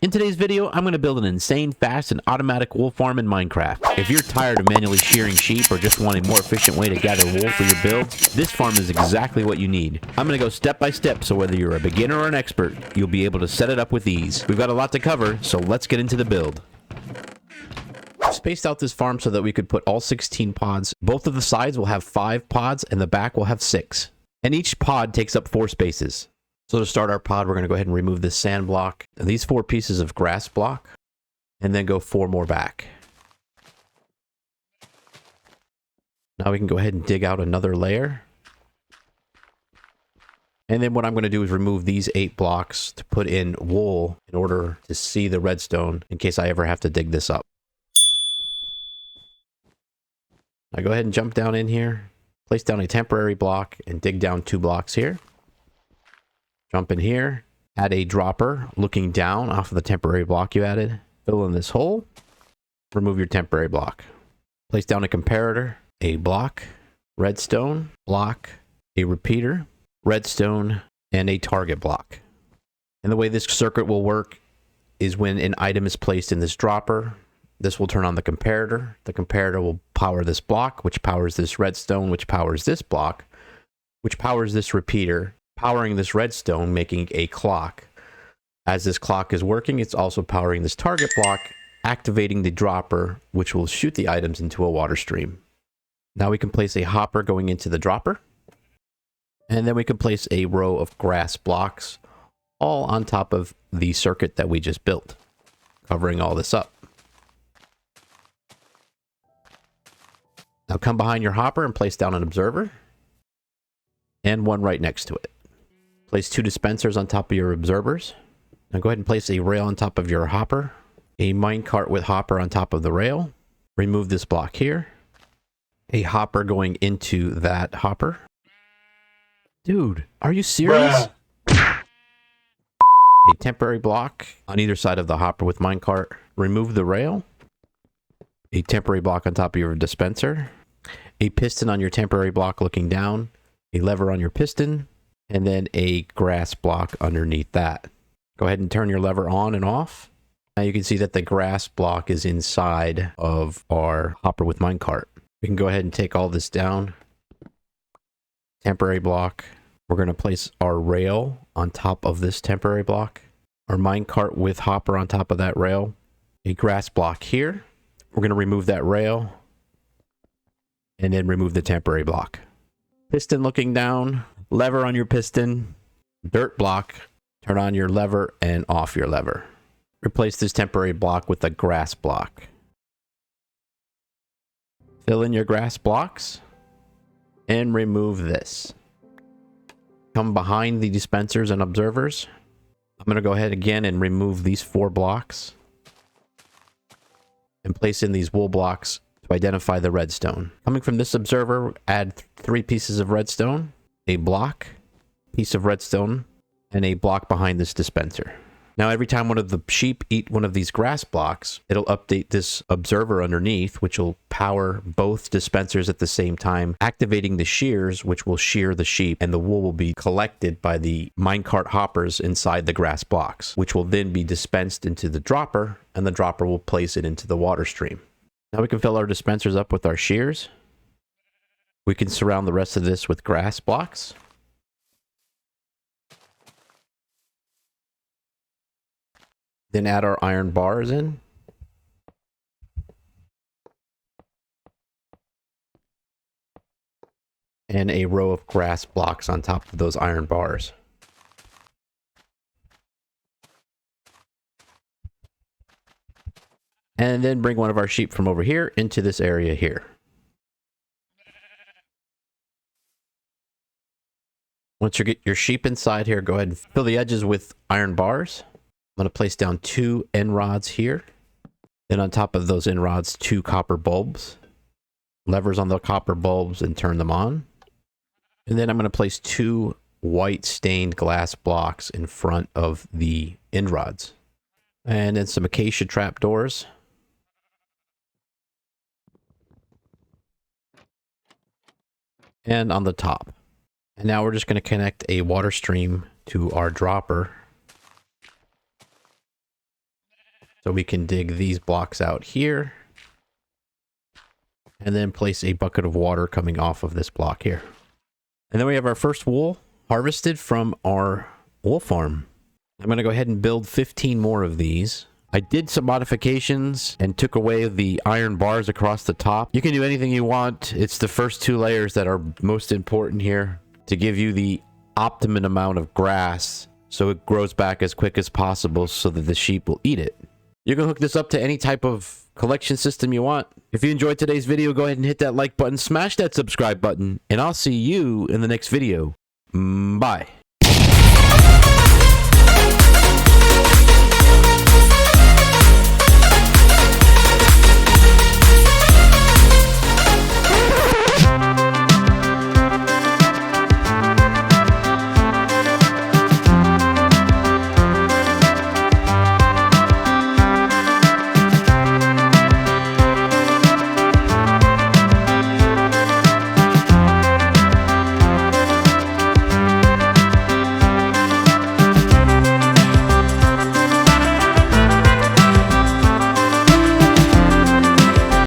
In today's video, I'm going to build an insane, fast, and automatic wool farm in Minecraft. If you're tired of manually shearing sheep or just want a more efficient way to gather wool for your builds, this farm is exactly what you need. I'm going to go step by step, so whether you're a beginner or an expert, you'll be able to set it up with ease. We've got a lot to cover, so let's get into the build. I've spaced out this farm so that we could put all 16 pods. Both of the sides will have 5 pods, and the back will have 6. And each pod takes up 4 spaces. So to start our pod, we're going to go ahead and remove this sand block, and these 4 pieces of grass block, and then go 4 more back. Now we can go ahead and dig out another layer. And then what I'm going to do is remove these 8 blocks to put in wool in order to see the redstone in case I ever have to dig this up. Now go ahead and jump down in here, place down a temporary block, and dig down 2 blocks here. Jump in here, add a dropper looking down off of the temporary block you added. Fill in this hole, remove your temporary block. Place down a comparator, a block, redstone, block, a repeater, redstone, and a target block. And the way this circuit will work is when an item is placed in this dropper, this will turn on the comparator. The comparator will power this block, which powers this redstone, which powers this block, which powers this repeater, powering this redstone, making a clock. As this clock is working, it's also powering this target block, activating the dropper, which will shoot the items into a water stream. Now we can place a hopper going into the dropper, and then we can place a row of grass blocks all on top of the circuit that we just built, covering all this up. Now come behind your hopper and place down an observer, and one right next to it. Place 2 dispensers on top of your observers. Now go ahead and place a rail on top of your hopper. A minecart with hopper on top of the rail. Remove this block here. A hopper going into that hopper. Dude, are you serious? Bruh. A temporary block on either side of the hopper with minecart. Remove the rail. A temporary block on top of your dispenser. A piston on your temporary block looking down. A lever on your piston. And then a grass block underneath that. Go ahead and turn your lever on and off. Now you can see that the grass block is inside of our hopper with minecart. We can go ahead and take all this down. Temporary block. We're going to place our rail on top of this temporary block. Our minecart with hopper on top of that rail. A grass block here. We're going to remove that rail. And then remove the temporary block. Piston looking down. Lever on your piston, dirt block, turn on your lever and off your lever. Replace this temporary block with a grass block. Fill in your grass blocks and remove this. Come behind the dispensers and observers. I'm going to go ahead again and remove these 4 blocks and place in these wool blocks to identify the redstone. Coming from this observer, add 3 pieces of redstone. A block, piece of redstone, and a block behind this dispenser. Now every time one of the sheep eat one of these grass blocks, it'll update this observer underneath, which will power both dispensers at the same time, activating the shears, which will shear the sheep, and the wool will be collected by the minecart hoppers inside the grass blocks, which will then be dispensed into the dropper, and the dropper will place it into the water stream. Now we can fill our dispensers up with our shears. We can surround the rest of this with grass blocks. Then add our iron bars in. And a row of grass blocks on top of those iron bars. And then bring one of our sheep from over here into this area here. Once you get your sheep inside here, go ahead and fill the edges with iron bars. I'm going to place down 2 end rods here. Then on top of those end rods, 2 copper bulbs. Levers on the copper bulbs and turn them on. And then I'm going to place 2 white stained glass blocks in front of the end rods. And then some acacia trapdoors. And on the top. And now we're just going to connect a water stream to our dropper. So we can dig these blocks out here. And then place a bucket of water coming off of this block here. And then we have our first wool harvested from our wool farm. I'm going to go ahead and build 15 more of these. I did some modifications and took away the iron bars across the top. You can do anything you want. It's the first 2 layers that are most important here to give you the optimum amount of grass so it grows back as quick as possible so that the sheep will eat it. You can hook this up to any type of collection system you want. If you enjoyed today's video, go ahead and hit that like button, smash that subscribe button, and I'll see you in the next video. Bye.